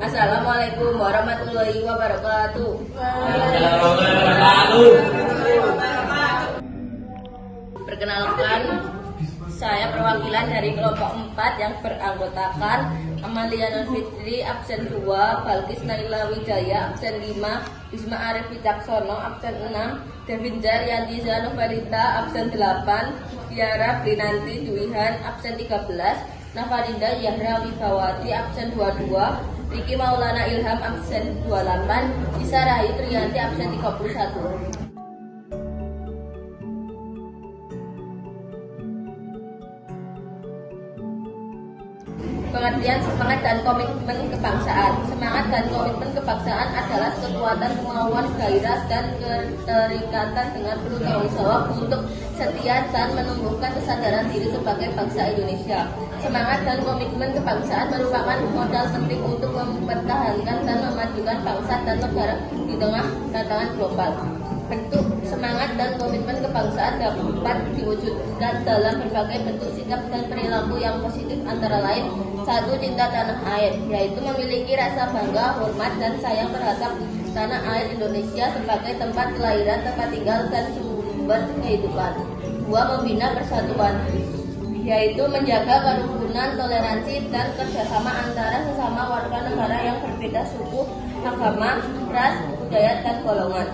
Assalamualaikum warahmatullahi wabarakatuh. Perkenalkan, saya perwakilan dari kelompok 4 yang beranggotakan Amalia Nur Fitri absen 2, Balkis Naila Wijaya absen 5, Bisma Arif Wicaksono absen 6, Devin Yanti Zanovalita absen 8, Tiara Brinanti Duihan absen 13, Nafarinda Yahra Wibawati absen 22, Riki Maulana Ilham absen 28, Isa Rahayu Triyanti absen 31. Pengertian semangat dan komitmen kebangsaan. Semangat dan komitmen kebangsaan adalah kekuatan kemauan, gairah, dan keterikatan dengan penuh tanggung jawab untuk setia dan menumbuhkan kesadaran diri sebagai bangsa Indonesia. Semangat dan komitmen kebangsaan merupakan modal penting untuk mempertahankan dan memajukan bangsa dan negara di tengah tantangan global. Bentuk semangat dan komitmen kebangsaan dapat diwujudkan dalam berbagai bentuk sikap dan perilaku yang positif, antara lain: 1. Cinta tanah air, yaitu memiliki rasa bangga, hormat, dan sayang terhadap tanah air Indonesia sebagai tempat kelahiran, tempat tinggal, dan sumber kehidupan. 2. Membina persatuan, yaitu menjaga kerukunan, toleransi, dan kerjasama antara sesama warga negara yang berbeda suku, agama, ras, budaya, dan golongan.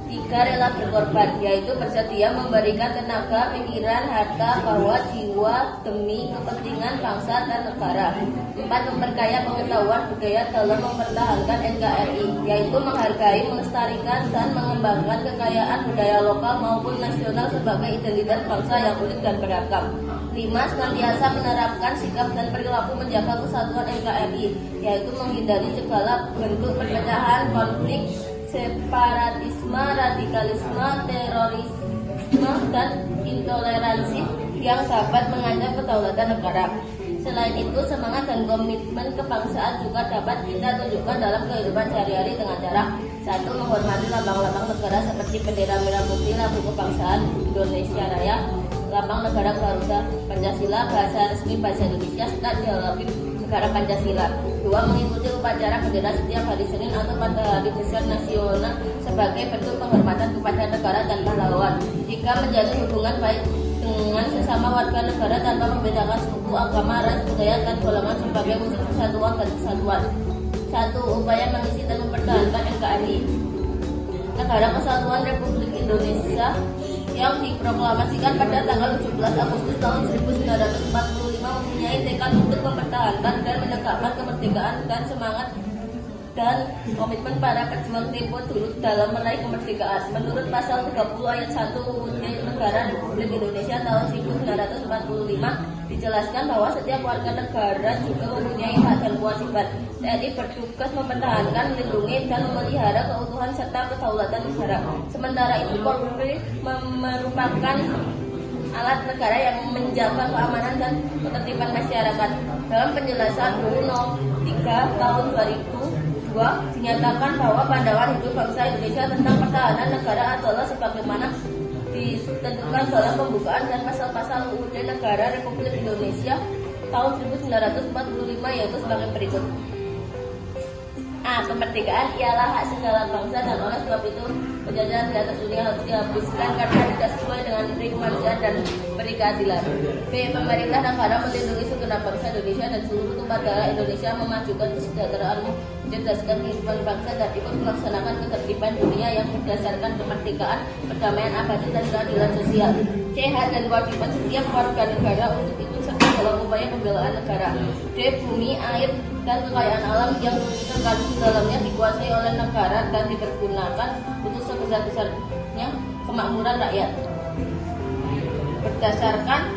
3. Rela berkorban, yaitu bersedia memberikan tenaga, pikiran, harta, bahwa jiwa demi kepentingan bangsa dan negara. 4. Memperkaya pengetahuan budaya dalam mempertahankan NKRI, yaitu menghargai, melestarikan, dan mengembangkan kekayaan budaya lokal maupun nasional sebagai identitas bangsa yang unik dan beragam. 5. Senantiasa menerapkan sikap dan perilaku menjaga kesatuan NKRI, yaitu menghindari segala bentuk perpecahan, konflik, separatisme, radikalisme, terorisme, dan intoleransi yang dapat mengancam kedaulatan negara. Selain itu, semangat dan komitmen kebangsaan juga dapat kita tunjukkan dalam kehidupan sehari-hari dengan cara: 1. Menghormati lambang-lambang negara seperti bendera merah putih, lagu kebangsaan Indonesia Raya, lambang negara Garuda, Pancasila, bahasa resmi bahasa Indonesia, serta ideologi negara Pancasila. 2. Mengikuti upacara bendera setiap hari Senin atau pada hari besar nasional sebagai bentuk penghormatan kepada negara dan pahlawan. 3. Menjalin hubungan baik dengan sesama warga negara tanpa membedakan suku, agama, ras, budaya, dan golongan sebagai wujud persatuan dan kesatuan. 1. Upaya mengisi dan mempertahankan NKRI, Negara Kesatuan Republik Indonesia, yang diproklamasikan pada tanggal 17 Agustus tahun 1945, mempunyai tekad untuk mempertahankan dan menegakkan kemerdekaan dan semangat dan komitmen para pejuang tempo dulu dalam meraih kemerdekaan. Menurut pasal 30 ayat 1 UUD Negara Republik Indonesia tahun 1945 dijelaskan bahwa setiap warga negara juga mempunyai hak dan kewajiban. TNI bertugas mempertahankan, melindungi, dan memelihara keutuhan serta kedaulatan negara. Sementara itu, Polri merupakan alat negara yang menjaga keamanan dan ketertiban masyarakat. Dalam penjelasan UU No. 3 tahun 2002 dinyatakan bahwa pandangan hidup bangsa Indonesia tentang pertahanan negara adalah sebagaimana ditentukan dalam pembukaan dan pasal-pasal UUD Negara Republik Indonesia tahun 1945, yaitu sebagai berikut. A. Kemerdekaan ialah hak segala bangsa dan oleh sebab itu penjajahan di atas dunia harus dihapuskan karena tidak sesuai dengan nilai kemanusiaan dan beri keadilan. B. Pemerintah negara melindungi segenap bangsa Indonesia dan seluruh tempat daerah Indonesia, memajukan kesejahteraan, mencerdaskan kehidupan bangsa, dan ikut melaksanakan ketertiban dunia yang berdasarkan kemerdekaan, perdamaian abadi, dan keadilan sosial. C. Hak dan kewajiban setiap warga negara untuk ikut serta dalam upaya pembelaan negara. D. Bumi, air, dan kekayaan alam yang terkandung di dalamnya dikuasai oleh negara dan dipergunakan untuk sebesar-besarnya kemakmuran rakyat. Berdasarkan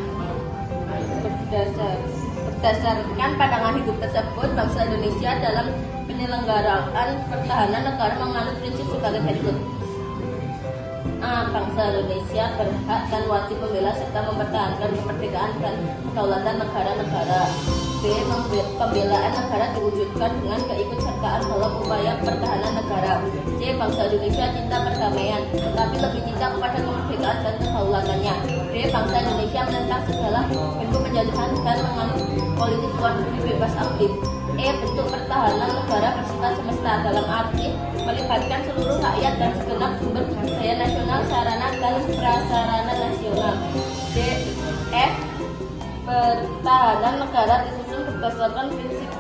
pandangan hidup tersebut, bangsa Indonesia dalam penyelenggaraan pertahanan negara menganut prinsip sebagai berikut. A. Bangsa Indonesia berhak dan wajib membela serta mempertahankan kemerdekaan dan kedaulatan negara-negara. B. Pembelaan negara diwujudkan dengan keikutsertaan dalam upaya pertahanan negara. C. Bangsa Indonesia cinta perdamaian, tetapi lebih cinta kepada kemerdekaan dan kedaulatannya. D. Bangsa Indonesia menentang segala bentuk penjajahan dan menganut politik luar negeri bebas aktif. E. Bentuk pertahanan negara bersifat semesta, dalam arti melibatkan seluruh rakyat dan segenap sumber daya nasional, sarana dan prasarana nasional. D. F. Pertahanan negara disusun berdasarkan prinsip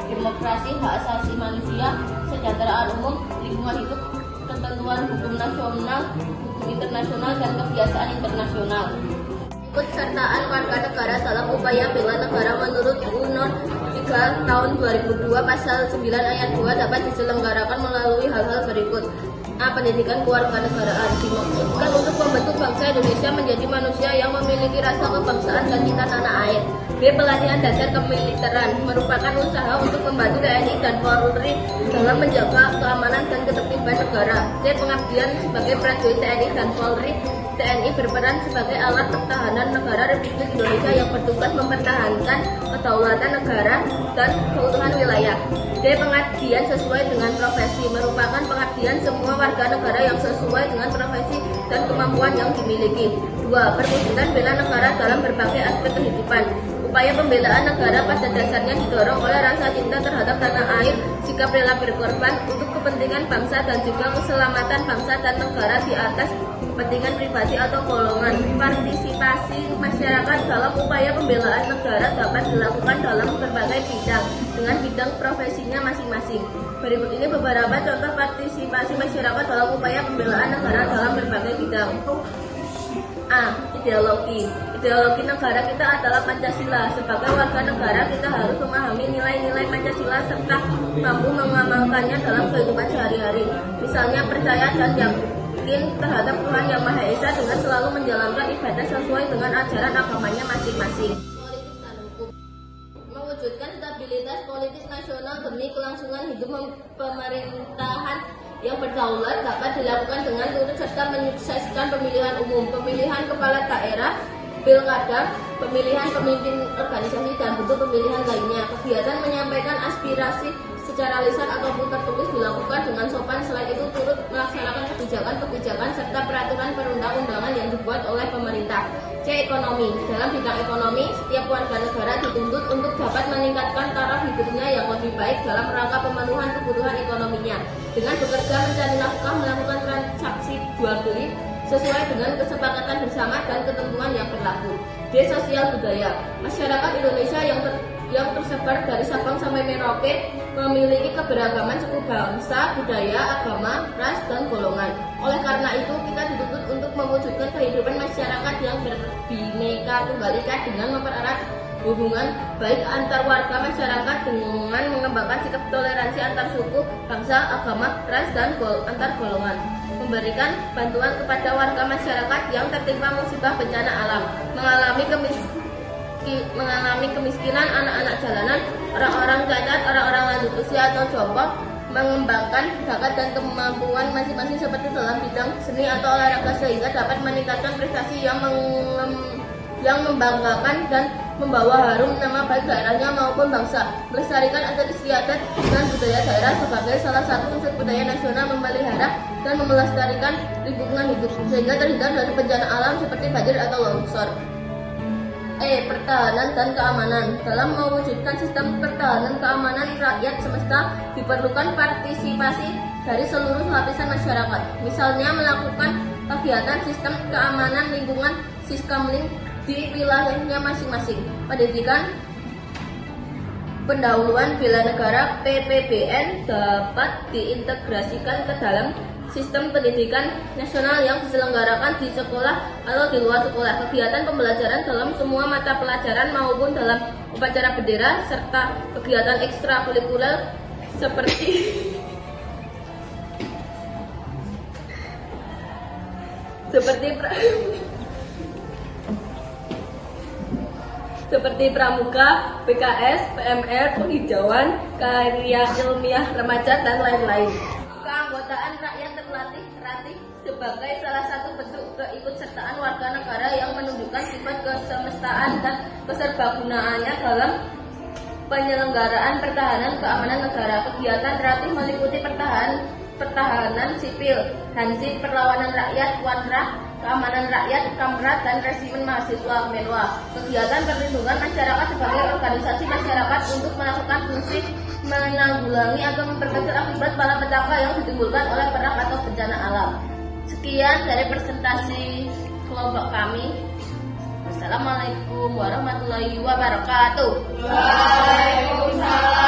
demokrasi, hak asasi manusia, kesejahteraan umum, lingkungan hidup, ketentuan hukum nasional, hukum internasional, dan kebiasaan internasional. Ikutsertaan warga negara dalam upaya bela negara menurut UU No. 3 Tahun 2002 Pasal 9 Ayat 2 dapat diselenggarakan melalui hal-hal berikut. A. Pendidikan kewarganegaraan dimaksudkan untuk membentuk bangsa Indonesia menjadi manusia yang memiliki rasa kebangsaan dan cinta tanah air. B. Pelatihan dasar kemiliteran merupakan usaha untuk membantu TNI dan Polri dalam menjaga keamanan dan ketertiban negara. C. Pengabdian sebagai prajurit TNI dan Polri. TNI berperan sebagai alat pertahanan negara Republik Indonesia yang bertugas mempertahankan kedaulatan negara dan keutuhan wilayah. D. Pengabdian sesuai dengan profesi merupakan pengabdian semua warga negara yang sesuai dengan profesi dan kemampuan yang dimiliki. 2. Perwujudan bela negara dalam berbagai aspek kehidupan. Upaya pembelaan negara pada dasarnya didorong oleh rasa cinta terhadap tanah air, sikap rela berkorban untuk kepentingan bangsa dan juga keselamatan bangsa dan negara di atas kepentingan pribadi atau golongan. Partisipasi masyarakat dalam upaya pembelaan negara dapat dilakukan dalam berbagai bidang dengan bidang profesinya masing-masing. Berikut ini beberapa contoh partisipasi masyarakat dalam upaya pembelaan negara dalam berbagai bidang. A. Ideologi. Ideologi negara kita adalah Pancasila. Sebagai warga negara, kita harus memahami nilai-nilai Pancasila serta mampu mengamalkannya dalam kehidupan sehari-hari. Misalnya percaya dan yakin terhadap Tuhan Yang Maha Esa dengan selalu menjalankan ibadah sesuai dengan ajaran agamanya masing-masing. Politik dan hukum. Mewujudkan stabilitas politik nasional demi kelangsungan hidup pemerintahan yang berdaulat dapat dilakukan dengan turut serta menyukseskan pemilihan umum, pemilihan kepala daerah, pilkada, pemilihan pemimpin organisasi, dan bentuk pemilihan lainnya. Kegiatan menyampaikan aspirasi secara lisan ataupun tertulis dilakukan dengan sopan. Selain itu turut melaksanakan kebijakan-kebijakan serta peraturan perundang-undangan yang dibuat oleh pemerintah. C. Ekonomi. Dalam bidang ekonomi, setiap warga negara dituntut untuk dapat meningkatkan taraf hidupnya yang lebih baik dalam rangka pemenuhan kebutuhan ekonominya dengan bekerja mencari nafkah, melakukan transaksi jual beli sesuai dengan kesepakatan bersama dan ketentuan yang berlaku. D. Sosial budaya. Masyarakat Indonesia yang tersebar dari Sabang sampai Merauke memiliki keberagaman suku bangsa, budaya, agama, ras, dan golongan. Oleh karena itu, kita dituntut untuk mewujudkan kehidupan masyarakat yang berbineka tunggal ika dengan mempererat hubungan baik antar warga masyarakat dengan mengembangkan sikap toleransi antar suku, bangsa, agama, ras, dan antar golongan. Memberikan bantuan kepada warga masyarakat yang tertimpa musibah bencana alam, mengalami kemiskinan, anak-anak jalanan, orang-orang cacat, orang-orang lanjut usia atau jompo, mengembangkan bakat dan kemampuan masing-masing seperti dalam bidang seni atau olahraga sehingga dapat meningkatkan prestasi yang membanggakan dan membawa harum nama baik daerahnya maupun bangsa. Melestarikan adat istiadat dan budaya daerah sebagai salah satu unsur budaya nasional, memelihara dan melestarikan lingkungan hidup sehingga terhindar dari bencana alam seperti banjir atau longsor. E. Pertahanan dan keamanan. Dalam mewujudkan sistem pertahanan keamanan rakyat semesta diperlukan partisipasi dari seluruh lapisan masyarakat. Misalnya melakukan kegiatan sistem keamanan lingkungan Siskamling di wilayahnya masing-masing. Pendidikan pendahuluan bela negara PPBN dapat diintegrasikan ke dalam sistem pendidikan nasional yang diselenggarakan di sekolah atau di luar sekolah. Kegiatan pembelajaran dalam semua mata pelajaran maupun dalam upacara bendera serta kegiatan ekstrakurikuler seperti pramuka, PKS, PMR, penghijauan, karya ilmiah remaja, dan lain-lain. Keanggotaan rakyat terlatih sebagai salah satu bentuk keikutsertaan warga negara yang menunjukkan sifat kesemestaan dan keserbagunaannya dalam penyelenggaraan pertahanan keamanan negara. Kegiatan terlatih meliputi pertahanan sipil, Hansip, perlawanan rakyat, Wanra, keamanan rakyat, Kamrat, dan resimen mahasiswa, Menwa. Kegiatan perlindungan masyarakat sebagai organisasi masyarakat untuk melakukan fungsi menanggulangi atau memperkecil akibat malapetaka yang ditimbulkan oleh perang atau bencana alam. Sekian dari presentasi kelompok kami. Assalamualaikum warahmatullahi wabarakatuh. Waalaikumsalam.